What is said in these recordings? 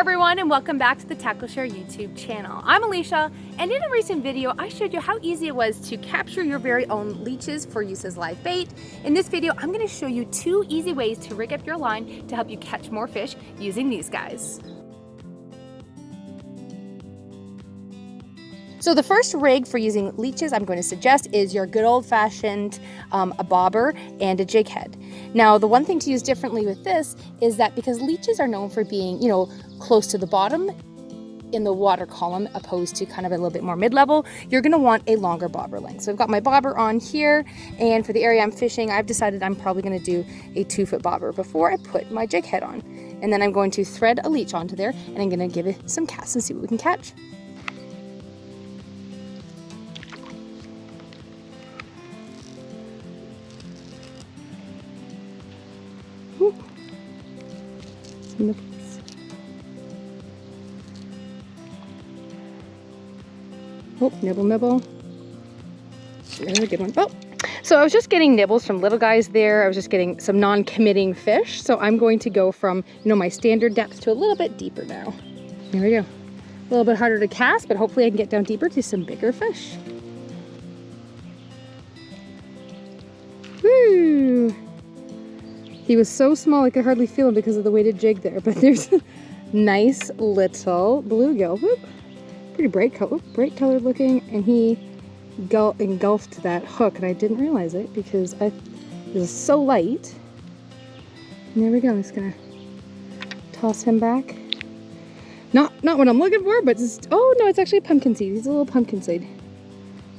everyone, and welcome back to the TackleShare YouTube channel. I'm Alicia, and in a recent video I showed you how easy it was to capture your very own leeches for use as live bait. In this video I'm going to show you 2 easy ways to rig up your line to help you catch more fish using these guys. So the first rig for using leeches I'm going to suggest is your good old-fashioned a bobber and a jig head. Now the one thing to use differently with this is that because leeches are known for being, close to the bottom in the water column opposed to kind of a little bit more mid-level, you're going to want a longer bobber length. So I've got my bobber on here, and for the area I'm fishing, I've decided I'm probably going to do a 2-foot bobber before I put my jig head on. And then I'm going to thread a leech onto there, and I'm going to give it some casts and see what we can catch. Nibbles. Oh, nibble. Very good one. Oh, so I was just getting nibbles from little guys there. I was just getting some non-committing fish. So I'm going to go from, my standard depth to a little bit deeper now. There we go. A little bit harder to cast, but hopefully I can get down deeper to some bigger fish. Woo! He was so small I could hardly feel him because of the weighted jig there, but there's a nice little bluegill. Whoop. Pretty bright colored looking, and he engulfed that hook, and I didn't realize it because it was so light. And there we go. I'm just gonna toss him back. Not what I'm looking for, but just, oh no, it's actually a pumpkin seed. He's a little pumpkin seed.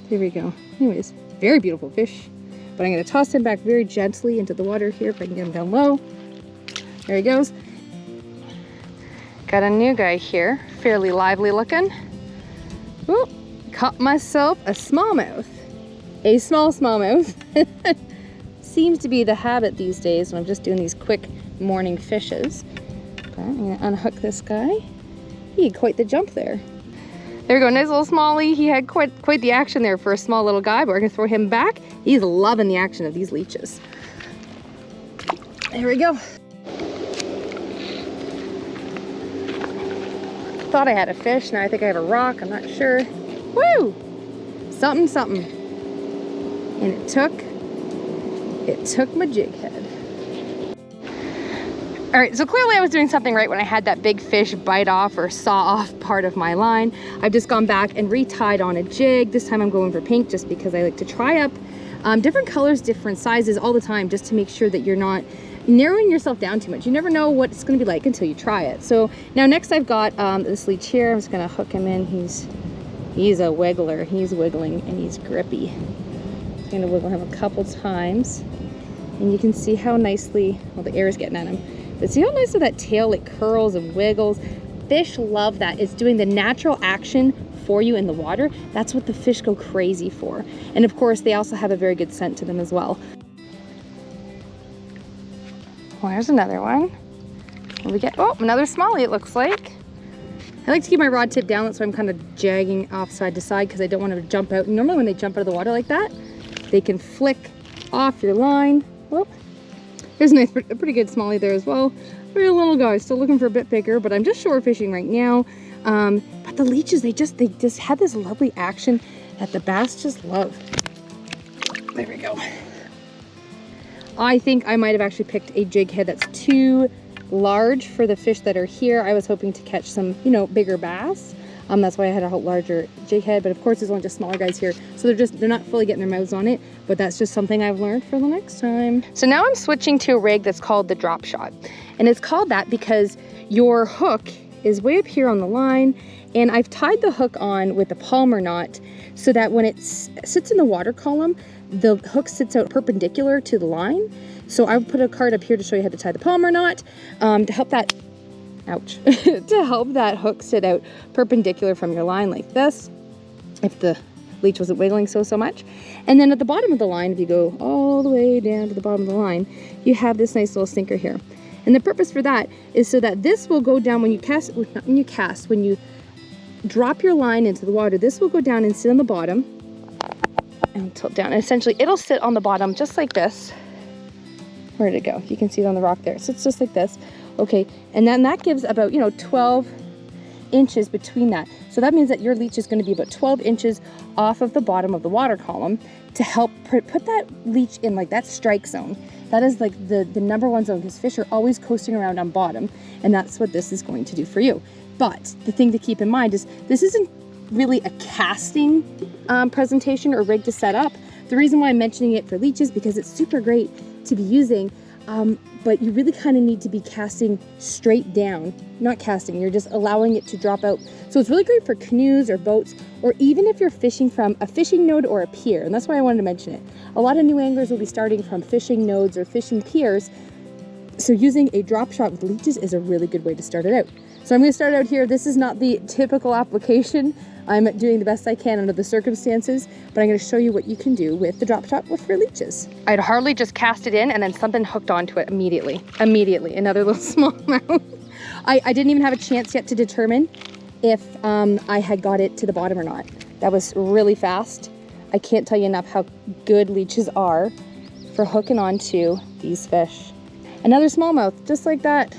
There we go. Anyways, very beautiful fish. But I'm going to toss him back very gently into the water here if I can get him down low. There he goes. Got a new guy here, fairly lively looking. Ooh, caught myself a smallmouth. A small smallmouth. Seems to be the habit these days when I'm just doing these quick morning fishes. But I'm going to unhook this guy. He had quite the jump there. There we go, nice little smallie. He had quite the action there for a small little guy, but we're gonna throw him back. He's loving the action of these leeches. There we go. Thought I had a fish, now I think I have a rock, I'm not sure. Woo! Something. And it took my jig head. All right, so clearly I was doing something right when I had that big fish bite off or saw off part of my line. I've just gone back and retied on a jig. This time I'm going for pink just because I like to try up different colors, different sizes all the time, just to make sure that you're not narrowing yourself down too much. You never know what it's gonna be like until you try it. So now next I've got this leech here. I'm just gonna hook him in. He's a wiggler. He's wiggling and he's grippy. I'm gonna wiggle him a couple times. And you can see how nicely, well, the air is getting at him. But see how nicely that tail, it curls and wiggles. Fish love that. It's doing the natural action for you in the water. That's what the fish go crazy for. And of course, they also have a very good scent to them as well. Well, there's another one. And we get, oh, another smallie it looks like. I like to keep my rod tip down, that's why I'm kind of jagging off side to side because I don't want them to jump out. And normally when they jump out of the water like that, they can flick off your line. Whoop. There's a pretty good smallie there as well. Very little guy, still looking for a bit bigger, but I'm just shore fishing right now. But the leeches, they just have this lovely action that the bass just love. There we go. I think I might have actually picked a jig head that's too large for the fish that are here. I was hoping to catch some, bigger bass. That's why I had a larger jig head, but of course there's only just smaller guys here, so they're not fully getting their mouths on it, but that's just something I've learned for the next time. So now I'm switching to a rig that's called the drop shot, and it's called that because your hook is way up here on the line, and I've tied the hook on with a palmer knot so that when it sits in the water column, the hook sits out perpendicular to the line. So I would put a card up here to show you how to tie the palmer knot to help that to help that hook sit out perpendicular from your line like this, if the leech wasn't wiggling so much. And then at the bottom of the line, if you go all the way down to the bottom of the line, you have this nice little sinker here. And the purpose for that is so that this will go down when you drop your line into the water, this will go down and sit on the bottom and tilt down. And essentially it'll sit on the bottom just like this. Where did it go? You can see it on the rock there. So it's just like this. Okay, and then that gives about, 12 inches between that. So that means that your leech is going to be about 12 inches off of the bottom of the water column to help put that leech in like that strike zone. That is like the number one zone, because fish are always coasting around on bottom, and that's what this is going to do for you. But the thing to keep in mind is this isn't really a casting presentation or rig to set up. The reason why I'm mentioning it for leeches, because it's super great to be using, but you really kind of need to be casting straight down. Not casting, you're just allowing it to drop out. So it's really great for canoes or boats, or even if you're fishing from a fishing node or a pier, and that's why I wanted to mention it. A lot of new anglers will be starting from fishing nodes or fishing piers, so using a drop shot with leeches is a really good way to start it out. So I'm going to start out here. This is not the typical application. I'm doing the best I can under the circumstances, but I'm going to show you what you can do with the drop shot for leeches. I'd hardly just cast it in, and then something hooked onto it immediately. Another little smallmouth. I didn't even have a chance yet to determine if I had got it to the bottom or not. That was really fast. I can't tell you enough how good leeches are for hooking onto these fish. Another smallmouth, just like that.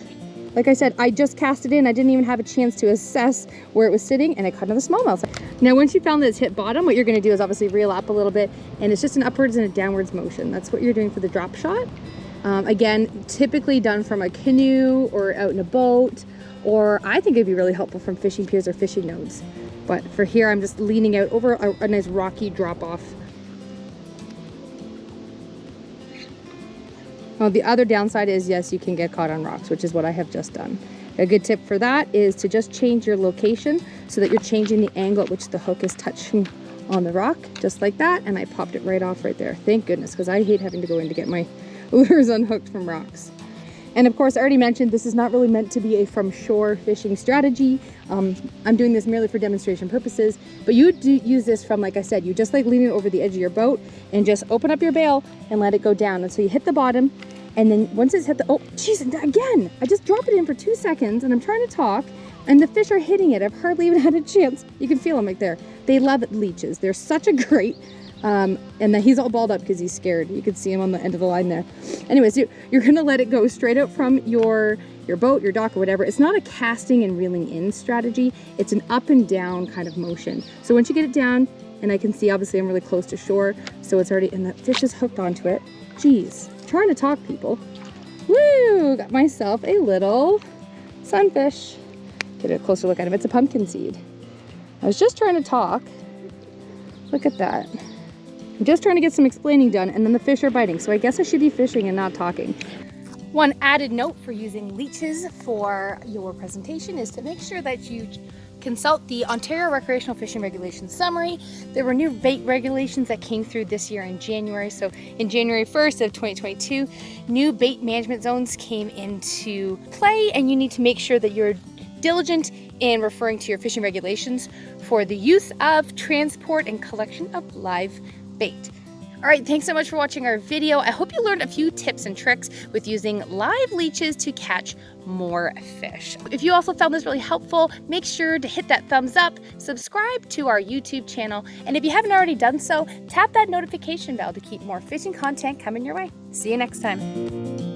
Like I said, I just cast it in. I didn't even have a chance to assess where it was sitting, and I caught another smallmouth. Now, once you found that it's hit bottom, what you're going to do is obviously reel up a little bit, and it's just an upwards and a downwards motion. That's what you're doing for the drop shot. Again, typically done from a canoe or out in a boat, or I think it'd be really helpful from fishing piers or fishing nodes. But for here, I'm just leaning out over a nice rocky drop off. Well, the other downside is, yes, you can get caught on rocks, which is what I have just done. A good tip for that is to just change your location so that you're changing the angle at which the hook is touching on the rock, just like that. And I popped it right off right there. Thank goodness, because I hate having to go in to get my lures unhooked from rocks. And of course, I already mentioned this is not really meant to be a from shore fishing strategy. I'm doing this merely for demonstration purposes, but you would use this from, like I said, you just like lean it over the edge of your boat and just open up your bail and let it go down until you hit the bottom. And then once it's hit the, oh geez, again, I just drop it in for 2 seconds and I'm trying to talk and the fish are hitting it. I've hardly even had a chance. You can feel them right there. They love leeches. They're such a great, and then he's all balled up because he's scared. You can see him on the end of the line there. Anyways, you're gonna let it go straight out from your boat, your dock, or whatever. It's not a casting and reeling in strategy. It's an up and down kind of motion. So once you get it down, and I can see obviously I'm really close to shore, so it's already, and the fish is hooked onto it. Jeez, trying to talk, people. Woo, got myself a little sunfish. Get a closer look at him. It's a pumpkin seed. I was just trying to talk. Look at that. I'm just trying to get some explaining done, and then the fish are biting, so I guess I should be fishing and not talking. One added note for using leeches for your presentation is to make sure that you consult the Ontario Recreational Fishing Regulations Summary. There were new bait regulations that came through this year in January. So in January 1st of 2022, new bait management zones came into play, and you need to make sure that you're diligent in referring to your fishing regulations for the use of, transport, and collection of live bait. All right, thanks so much for watching our video. I hope you learned a few tips and tricks with using live leeches to catch more fish. If you also found this really helpful, make sure to hit that thumbs up, subscribe to our YouTube channel, and if you haven't already done so, tap that notification bell to keep more fishing content coming your way. See you next time.